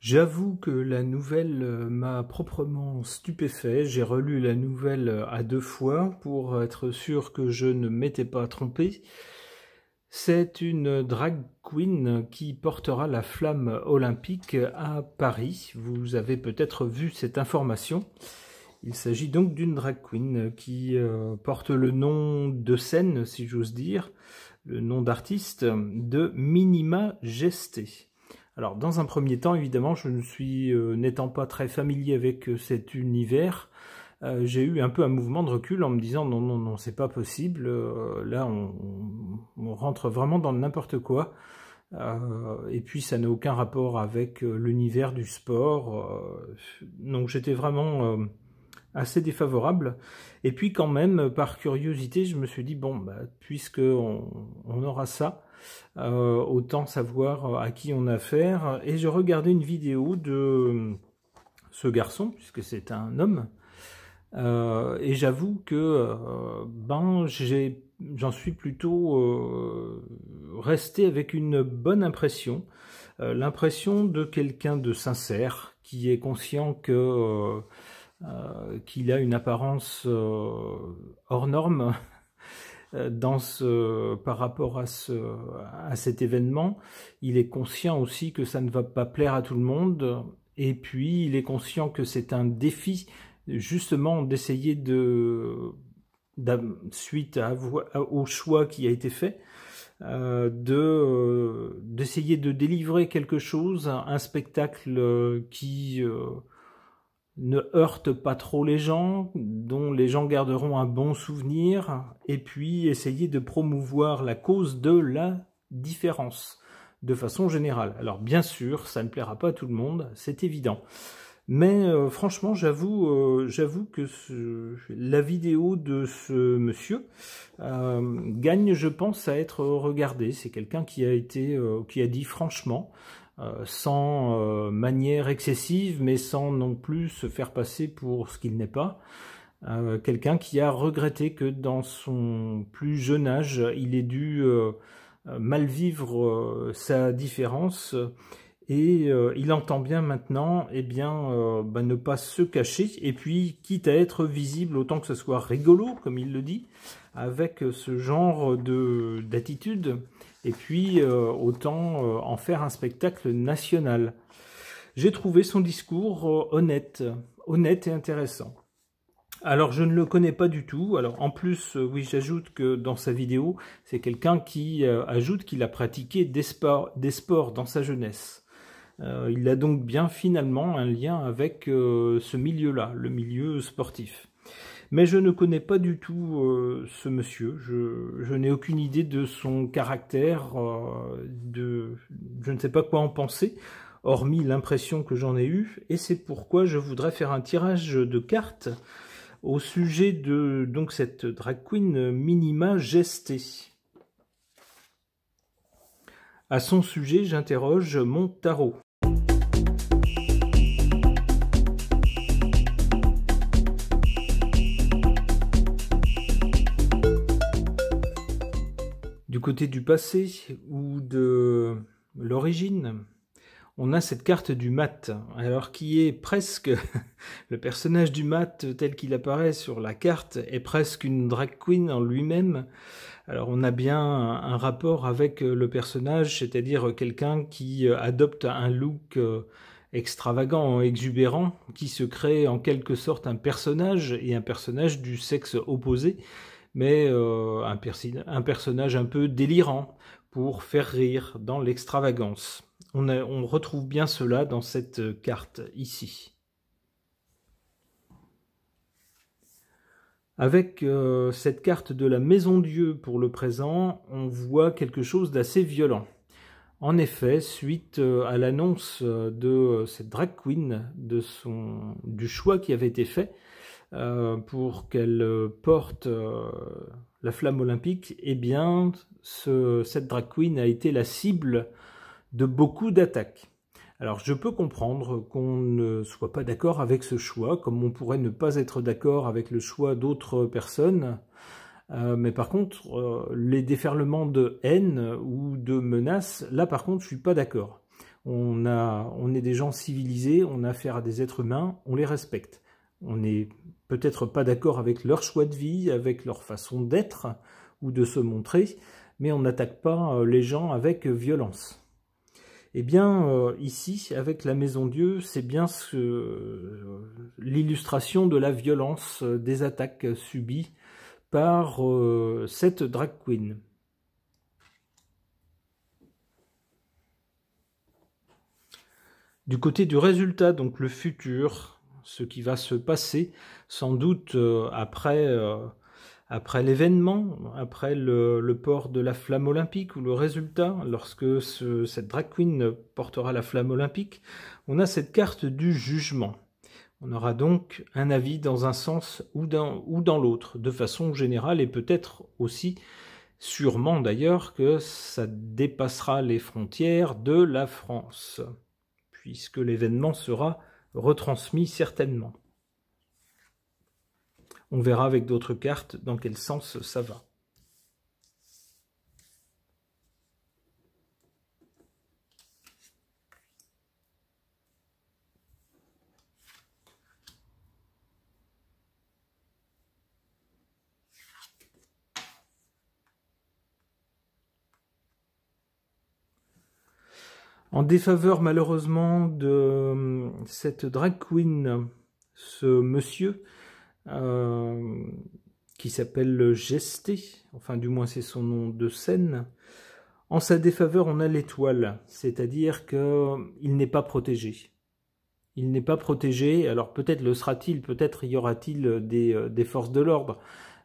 J'avoue que la nouvelle m'a proprement stupéfait. J'ai relu la nouvelle à 2 fois pour être sûr que je ne m'étais pas trompé. C'est une drag queen qui portera la flamme olympique à Paris. Vous avez peut-être vu cette information. Il s'agit donc d'une drag queen qui porte le nom de scène, si j'ose dire, le nom d'artiste de Minima Gesté. Alors, dans un premier temps, évidemment, je ne suis, n'étant pas très familier avec cet univers, j'ai eu un peu un mouvement de recul en me disant non, non, non, c'est pas possible, là, on rentre vraiment dans n'importe quoi, et puis ça n'a aucun rapport avec l'univers du sport, donc j'étais vraiment assez défavorable, et puis quand même, par curiosité, je me suis dit, bon, bah, puisque on aura ça, autant savoir à qui on a affaire. Et je regardais une vidéo de ce garçon, puisque c'est un homme, et j'avoue que j'en suis plutôt resté avec une bonne impression, l'impression de quelqu'un de sincère, qui est conscient que qu'il a une apparence hors norme par rapport à cet événement. Il est conscient aussi que ça ne va pas plaire à tout le monde, et puis il est conscient que c'est un défi justement d'essayer suite au choix qui a été fait, d'essayer de délivrer quelque chose, un spectacle qui ne heurte pas trop les gens, dont les gens garderont un bon souvenir, et puis essayer de promouvoir la cause de la différence, de façon générale. Alors bien sûr, ça ne plaira pas à tout le monde, c'est évident. Mais franchement, j'avoue que la vidéo de ce monsieur gagne, je pense, à être regardée. C'est quelqu'un qui a dit franchement, sans manière excessive, mais sans non plus se faire passer pour ce qu'il n'est pas. Quelqu'un qui a regretté que dans son plus jeune âge, il ait dû mal vivre sa différence, et il entend bien maintenant ne pas se cacher, et puis quitte à être visible, autant que ce soit rigolo, comme il le dit, avec ce genre d'attitude, et puis autant en faire un spectacle national. J'ai trouvé son discours honnête et intéressant. Alors je ne le connais pas du tout. Alors en plus, oui, j'ajoute que dans sa vidéo, c'est quelqu'un qui ajoute qu'il a pratiqué des sports dans sa jeunesse. Il a donc bien finalement un lien avec ce milieu-là, le milieu sportif. Mais je ne connais pas du tout ce monsieur, je n'ai aucune idée de son caractère, je ne sais pas quoi en penser, hormis l'impression que j'en ai eue, et c'est pourquoi je voudrais faire un tirage de cartes au sujet de donc cette drag queen Minima Gesté. À son sujet, j'interroge mon tarot. Du côté du passé ou de l'origine, on a cette carte du mat, alors qui est presque, le personnage du mat tel qu'il apparaît sur la carte est presque une drag queen en lui-même. Alors on a bien un rapport avec le personnage, c'est-à-dire quelqu'un qui adopte un look extravagant, exubérant, qui se crée en quelque sorte un personnage, et un personnage du sexe opposé, mais un personnage un peu délirant pour faire rire dans l'extravagance. On retrouve bien cela dans cette carte ici. Avec cette carte de la Maison Dieu pour le présent, on voit quelque chose d'assez violent. En effet, suite à l'annonce de cette drag queen, du choix qui avait été fait, pour qu'elle porte la flamme olympique, eh bien, cette drag queen a été la cible de beaucoup d'attaques. Alors, je peux comprendre qu'on ne soit pas d'accord avec ce choix, comme on pourrait ne pas être d'accord avec le choix d'autres personnes, mais par contre, les déferlements de haine ou de menaces, là par contre, je suis pas d'accord. on est des gens civilisés, on a affaire à des êtres humains, on les respecte. On n'est peut-être pas d'accord avec leur choix de vie, avec leur façon d'être ou de se montrer, mais on n'attaque pas les gens avec violence. Eh bien, ici, avec la Maison Dieu, c'est bien l'illustration de la violence des attaques subies par cette drag queen. Du côté du résultat, donc le futur, ce qui va se passer, sans doute après l'événement, après le port de la flamme olympique, ou le résultat, lorsque cette drag queen portera la flamme olympique, on a cette carte du jugement. On aura donc un avis dans un sens ou dans l'autre, de façon générale, et peut-être aussi, sûrement d'ailleurs, que ça dépassera les frontières de la France, puisque l'événement sera retransmis certainement. On verra avec d'autres cartes dans quel sens ça va. En défaveur malheureusement de cette drag queen, ce monsieur qui s'appelle Gesté, enfin du moins c'est son nom de scène, en sa défaveur on a l'étoile, c'est-à-dire qu'il n'est pas protégé. Il n'est pas protégé, alors peut-être le sera-t-il, peut-être y aura-t-il des forces de l'ordre,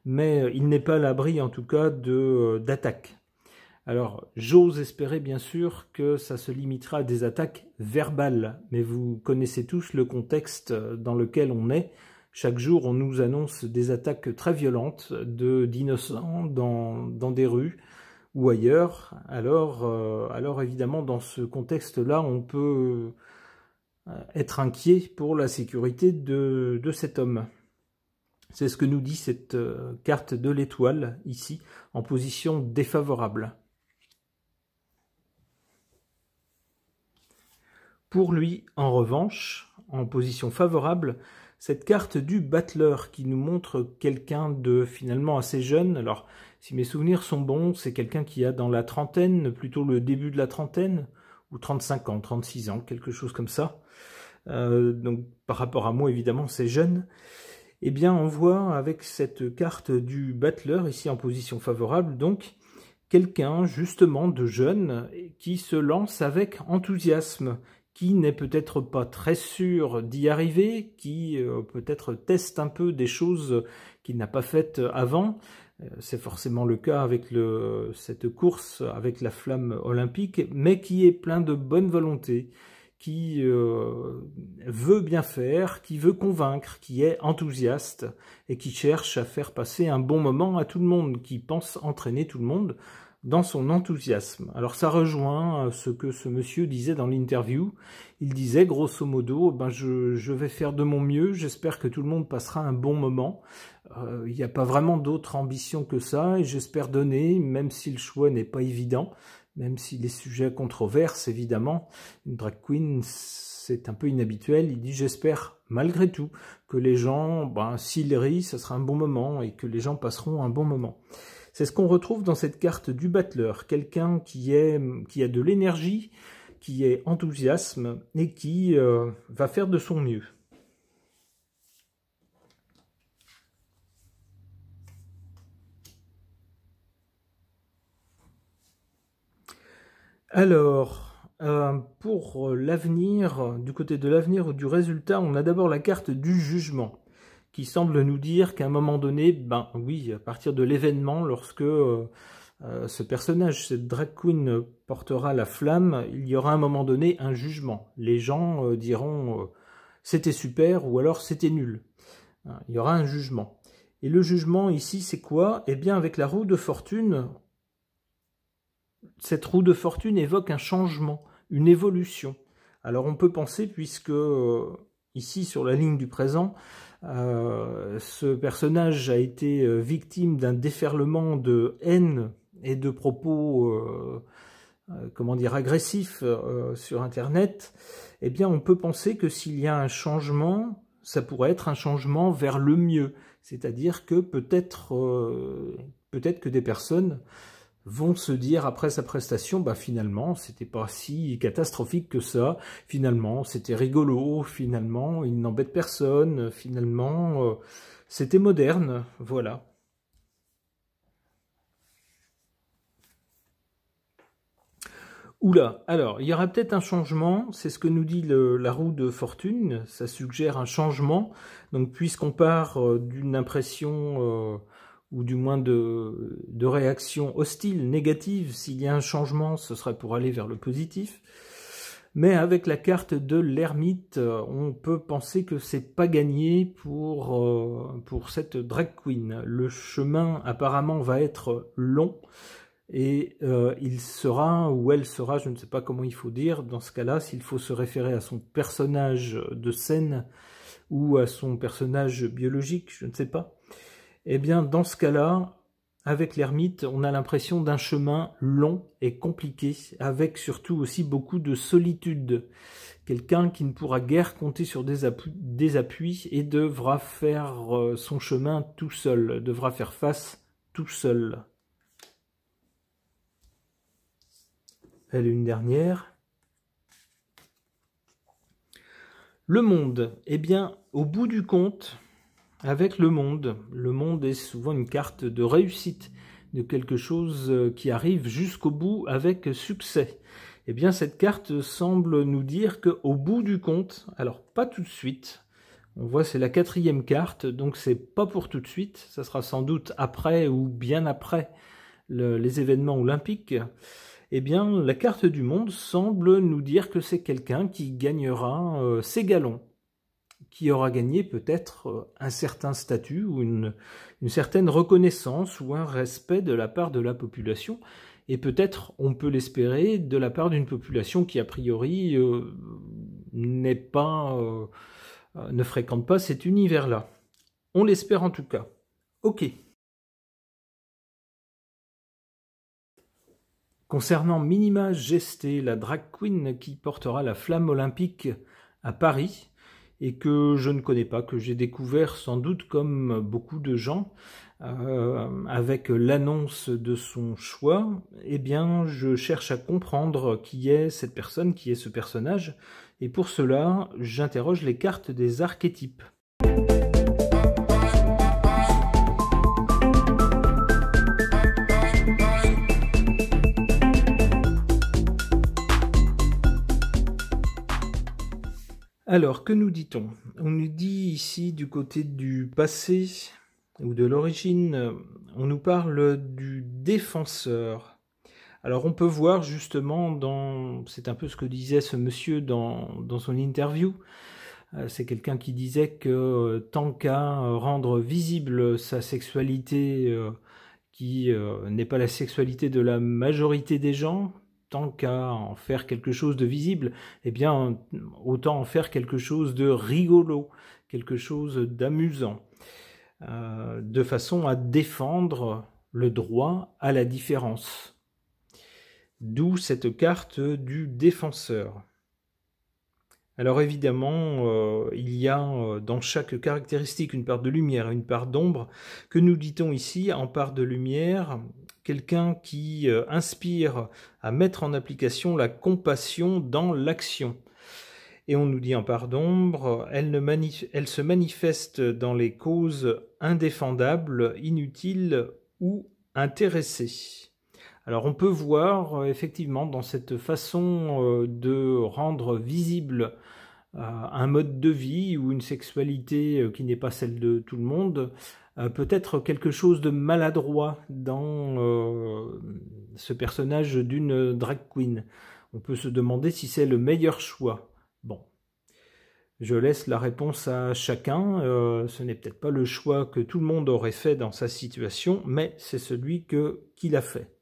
mais il n'est pas à l'abri en tout cas d'attaques. Alors, j'ose espérer bien sûr que ça se limitera à des attaques verbales, mais vous connaissez tous le contexte dans lequel on est. Chaque jour, on nous annonce des attaques très violentes d'innocents dans des rues ou ailleurs. Alors évidemment, dans ce contexte-là, on peut être inquiet pour la sécurité de cet homme. C'est ce que nous dit cette carte de l'étoile, ici, en position défavorable. Pour lui, en revanche, en position favorable, cette carte du battleur qui nous montre quelqu'un de finalement assez jeune. Alors, si mes souvenirs sont bons, c'est quelqu'un qui a dans la trentaine, plutôt le début de la trentaine, ou 35 ans, 36 ans, quelque chose comme ça. Donc, par rapport à moi, évidemment, c'est jeune. Eh bien, on voit avec cette carte du battleur, ici en position favorable, donc, quelqu'un justement de jeune qui se lance avec enthousiasme, qui n'est peut-être pas très sûr d'y arriver, qui peut-être teste un peu des choses qu'il n'a pas faites avant. C'est forcément le cas avec cette course avec la flamme olympique, mais qui est plein de bonne volonté, qui veut bien faire, qui veut convaincre, qui est enthousiaste et qui cherche à faire passer un bon moment à tout le monde, qui pense entraîner tout le monde dans son enthousiasme. Alors ça rejoint ce que ce monsieur disait dans l'interview. Il disait grosso modo, je vais faire de mon mieux, j'espère que tout le monde passera un bon moment. Il n'y a pas vraiment d'autre ambition que ça, et j'espère donner, même si le choix n'est pas évident, même si les sujets controversent, évidemment. Une drag queen, c'est un peu inhabituel. Il dit, j'espère malgré tout que les gens, s'ils rient, ce sera un bon moment, et que les gens passeront un bon moment. C'est ce qu'on retrouve dans cette carte du battleur, quelqu'un qui a de l'énergie, qui est enthousiasme et qui va faire de son mieux. Alors, pour l'avenir, du côté de l'avenir ou du résultat, on a d'abord la carte du jugement, qui semble nous dire qu'à un moment donné, oui, à partir de l'événement, lorsque ce personnage, cette drag queen portera la flamme, il y aura à un moment donné un jugement. Les gens diront c'était super ou alors c'était nul. Il y aura un jugement. Et le jugement ici, c'est quoi? Eh bien, avec la roue de fortune, cette roue de fortune évoque un changement, une évolution. Alors on peut penser, puisque ici sur la ligne du présent, ce personnage a été victime d'un déferlement de haine et de propos comment dire, agressif sur Internet, eh bien, on peut penser que s'il y a un changement, ça pourrait être un changement vers le mieux. C'est-à-dire que peut-être que des personnes vont se dire après sa prestation, bah finalement, c'était pas si catastrophique que ça, finalement, c'était rigolo, finalement, il n'embête personne, finalement, c'était moderne, voilà. Oula, alors, il y aura peut-être un changement, c'est ce que nous dit la roue de fortune, ça suggère un changement, donc puisqu'on part d'une impression, ou du moins de réaction hostile, négative, s'il y a un changement, ce serait pour aller vers le positif, mais avec la carte de l'ermite, on peut penser que c'est pas gagné pour cette drag queen. Le chemin apparemment va être long, et il sera, ou elle sera, je ne sais pas comment il faut dire, dans ce cas-là, s'il faut se référer à son personnage de scène ou à son personnage biologique, je ne sais pas. Eh bien, dans ce cas-là, avec l'ermite, on a l'impression d'un chemin long et compliqué, avec surtout aussi beaucoup de solitude. Quelqu'un qui ne pourra guère compter sur des appuis et devra faire son chemin tout seul, devra faire face tout seul. Elle est une dernière. Le monde. Eh bien, au bout du compte, avec le monde est souvent une carte de réussite, de quelque chose qui arrive jusqu'au bout avec succès. Eh bien, cette carte semble nous dire qu'au bout du compte, alors pas tout de suite, on voit c'est la 4e carte, donc c'est pas pour tout de suite, ça sera sans doute après ou bien après les événements olympiques. Eh bien, la carte du monde semble nous dire que c'est quelqu'un qui gagnera ses galons, qui aura gagné peut-être un certain statut ou une certaine reconnaissance ou un respect de la part de la population, et peut-être, on peut l'espérer, de la part d'une population qui a priori ne fréquente pas cet univers-là. On l'espère en tout cas. Ok. Concernant Minima Gesté, la drag queen qui portera la flamme olympique à Paris, et que je ne connais pas, que j'ai découvert sans doute comme beaucoup de gens, avec l'annonce de son choix, eh bien je cherche à comprendre qui est cette personne, qui est ce personnage, et pour cela j'interroge les cartes des archétypes. Alors, que nous dit-on? On nous dit ici du côté du passé ou de l'origine, on nous parle du défenseur. Alors on peut voir justement, c'est un peu ce que disait ce monsieur dans son interview, c'est quelqu'un qui disait que tant qu'à rendre visible sa sexualité qui n'est pas la sexualité de la majorité des gens, tant qu'à en faire quelque chose de visible, eh bien, autant en faire quelque chose de rigolo, quelque chose d'amusant, de façon à défendre le droit à la différence. D'où cette carte du défenseur. Alors évidemment, il y a dans chaque caractéristique une part de lumière et une part d'ombre. Que nous dit-on ici? En part de lumière, quelqu'un qui inspire à mettre en application la compassion dans l'action. Et on nous dit en part d'ombre, elle se manifeste dans les causes indéfendables, inutiles ou intéressées. Alors on peut voir effectivement dans cette façon de rendre visible un mode de vie ou une sexualité qui n'est pas celle de tout le monde, peut-être quelque chose de maladroit dans ce personnage d'une drag queen. On peut se demander si c'est le meilleur choix. Bon, je laisse la réponse à chacun. Ce n'est peut-être pas le choix que tout le monde aurait fait dans sa situation, mais c'est celui qu'il a fait.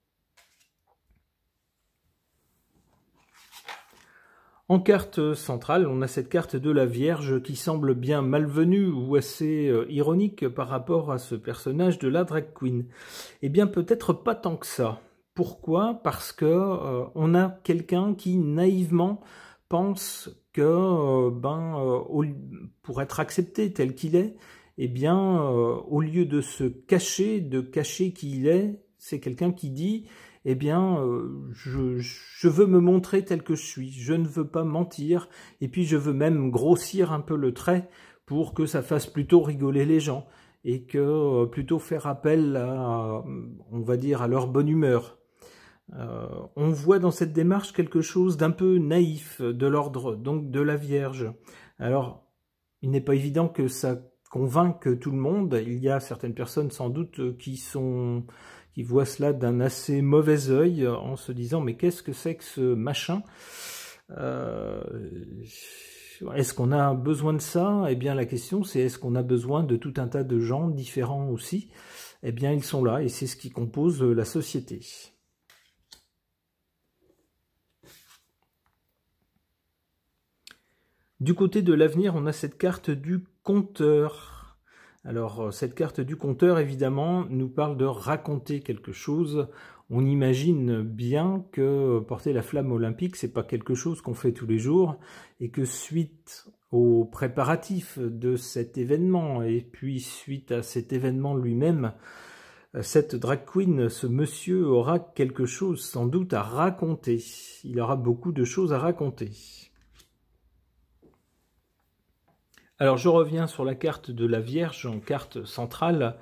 En carte centrale, on a cette carte de la Vierge qui semble bien malvenue ou assez ironique par rapport à ce personnage de la drag queen. Eh bien, peut-être pas tant que ça. Pourquoi? Parce que on a quelqu'un qui naïvement pense que pour être accepté tel qu'il est, eh bien, au lieu de se cacher, de cacher qui il est, c'est quelqu'un qui dit, eh bien, je veux me montrer tel que je suis, je ne veux pas mentir, et puis je veux même grossir un peu le trait pour que ça fasse plutôt rigoler les gens, et que plutôt faire appel à, on va dire, à leur bonne humeur. On voit dans cette démarche quelque chose d'un peu naïf, de l'ordre donc de la Vierge. Alors, il n'est pas évident que ça convainque tout le monde. Il y a certaines personnes sans doute qui voient cela d'un assez mauvais œil en se disant mais qu'est-ce que c'est que ce machin? Est-ce qu'on a besoin de ça? Eh bien la question c'est est-ce qu'on a besoin de tout un tas de gens différents aussi? Eh bien ils sont là et c'est ce qui compose la société. Du côté de l'avenir, on a cette carte du conteur. Alors, cette carte du conteur, évidemment, nous parle de raconter quelque chose. On imagine bien que porter la flamme olympique, c'est pas quelque chose qu'on fait tous les jours, et que suite aux préparatifs de cet événement, et puis suite à cet événement lui-même, cette drag queen, ce monsieur aura quelque chose sans doute à raconter. Il aura beaucoup de choses à raconter. Alors je reviens sur la carte de la Vierge en carte centrale.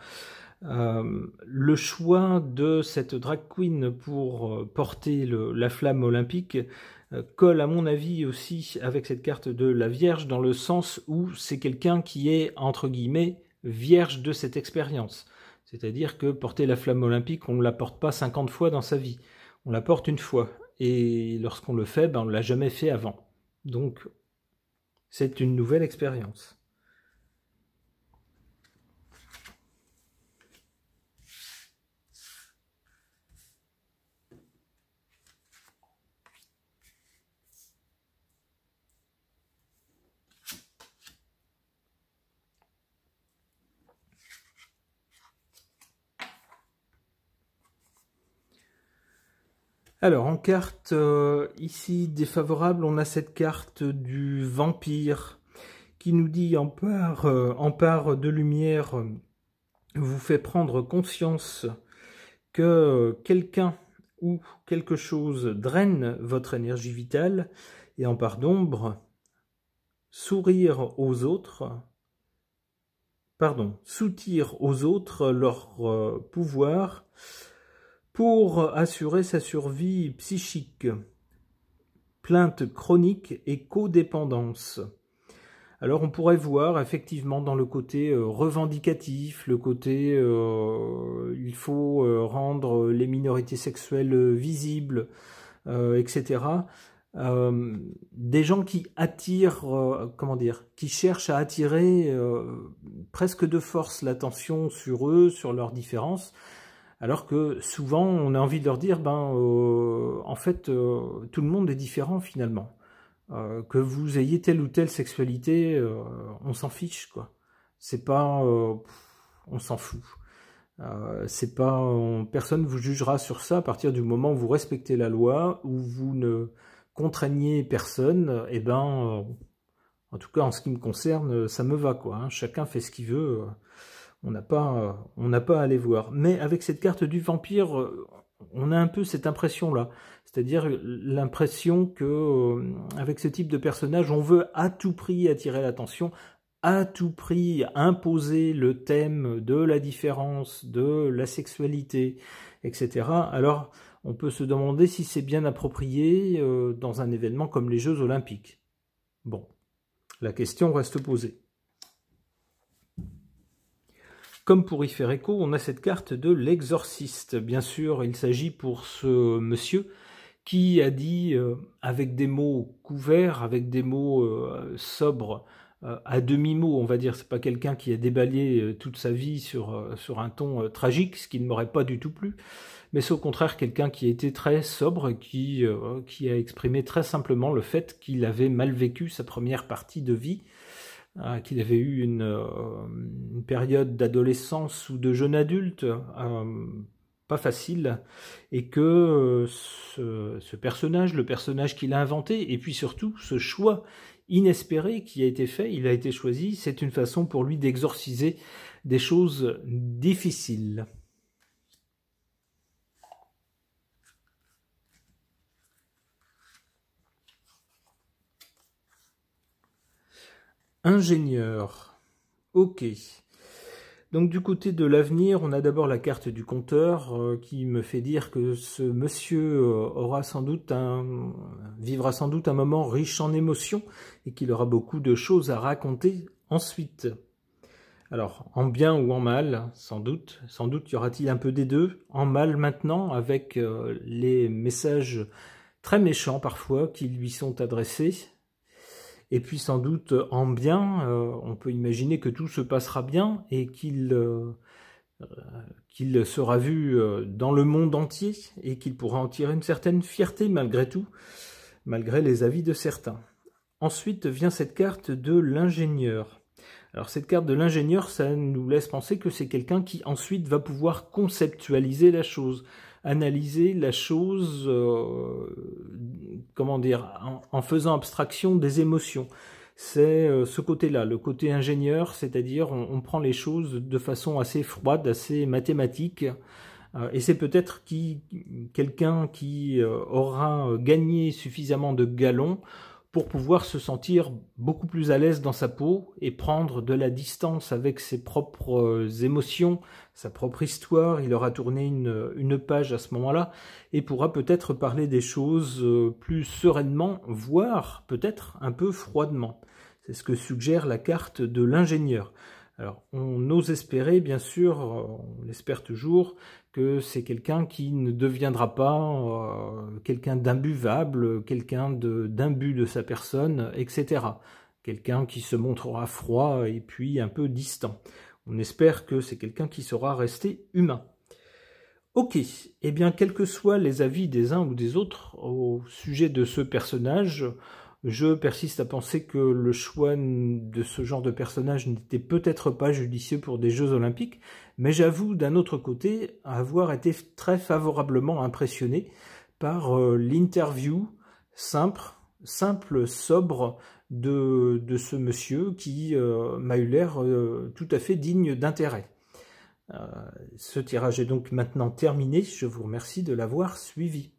Le choix de cette drag queen pour porter la flamme olympique colle à mon avis aussi avec cette carte de la Vierge dans le sens où c'est quelqu'un qui est entre guillemets vierge de cette expérience. C'est-à-dire que porter la flamme olympique, on ne la porte pas 50 fois dans sa vie. On la porte une fois. Et lorsqu'on le fait, on ne l'a jamais fait avant. Donc c'est une nouvelle expérience. Alors, en carte ici défavorable, on a cette carte du vampire qui nous dit en part de lumière vous fait prendre conscience que quelqu'un ou quelque chose draine votre énergie vitale, et en part d'ombre, soutir aux autres leur pouvoir pour assurer sa survie psychique, plainte chronique et codépendance. Alors on pourrait voir effectivement dans le côté revendicatif, le côté il faut rendre les minorités sexuelles visibles, etc. Des gens qui attirent, qui cherchent à attirer presque de force l'attention sur eux, sur leurs différences, alors que souvent on a envie de leur dire, en fait, tout le monde est différent finalement. Que vous ayez telle ou telle sexualité, on s'en fiche, quoi. C'est pas, on s'en fout. C'est pas, personne vous jugera sur ça à partir du moment où vous respectez la loi, où vous ne contraignez personne. Et en tout cas en ce qui me concerne, ça me va, quoi. Hein. Chacun fait ce qu'il veut. On n'a pas à aller voir. Mais avec cette carte du vampire, on a un peu cette impression-là. C'est-à-dire l'impression que avec ce type de personnage, on veut à tout prix attirer l'attention, à tout prix imposer le thème de la différence, de la sexualité, etc. Alors, on peut se demander si c'est bien approprié dans un événement comme les Jeux Olympiques. Bon, la question reste posée. Comme pour y faire écho, on a cette carte de l'exorciste. Bien sûr, il s'agit pour ce monsieur qui a dit, avec des mots couverts, avec des mots sobres, à demi-mot, on va dire, c'est pas quelqu'un qui a déballé toute sa vie sur un ton tragique, ce qui ne m'aurait pas du tout plu, mais c'est au contraire quelqu'un qui a été très sobre, qui a exprimé très simplement le fait qu'il avait mal vécu sa première partie de vie, qu'il avait eu une période d'adolescence ou de jeune adulte pas facile, et que ce personnage, le personnage qu'il a inventé, et puis surtout ce choix inespéré qui a été fait, il a été choisi, c'est une façon pour lui d'exorciser des choses difficiles. Ingénieur. Ok. Donc du côté de l'avenir, on a d'abord la carte du compteur qui me fait dire que ce monsieur vivra sans doute un moment riche en émotions et qu'il aura beaucoup de choses à raconter ensuite. Alors, en bien ou en mal, sans doute y aura-t-il un peu des deux. En mal maintenant, avec les messages très méchants parfois qui lui sont adressés. Et puis sans doute en bien, on peut imaginer que tout se passera bien et qu'il sera vu dans le monde entier et qu'il pourra en tirer une certaine fierté malgré tout, malgré les avis de certains. Ensuite vient cette carte de l'ingénieur. Alors cette carte de l'ingénieur, ça nous laisse penser que c'est quelqu'un qui ensuite va pouvoir conceptualiser la chose, analyser la chose, comment dire, en faisant abstraction des émotions. C'est ce côté-là, le côté ingénieur, c'est-à-dire on prend les choses de façon assez froide, assez mathématique, et c'est peut-être quelqu'un qui aura gagné suffisamment de galons pour pouvoir se sentir beaucoup plus à l'aise dans sa peau et prendre de la distance avec ses propres émotions, sa propre histoire. Il aura tourné une page à ce moment-là et pourra peut-être parler des choses plus sereinement, voire peut-être un peu froidement. C'est ce que suggère la carte de l'ingénieur. Alors, on ose espérer, bien sûr, on l'espère toujours, que c'est quelqu'un qui ne deviendra pas quelqu'un d'imbuvable, quelqu'un d'imbu de sa personne, etc. Quelqu'un qui se montrera froid et puis un peu distant. On espère que c'est quelqu'un qui saura rester humain. Ok, eh bien, quels que soient les avis des uns ou des autres au sujet de ce personnage, je persiste à penser que le choix de ce genre de personnage n'était peut-être pas judicieux pour des Jeux Olympiques, mais j'avoue d'un autre côté avoir été très favorablement impressionné par l'interview simple, sobre de ce monsieur qui m'a eu l'air tout à fait digne d'intérêt. Ce tirage est donc maintenant terminé, je vous remercie de l'avoir suivi.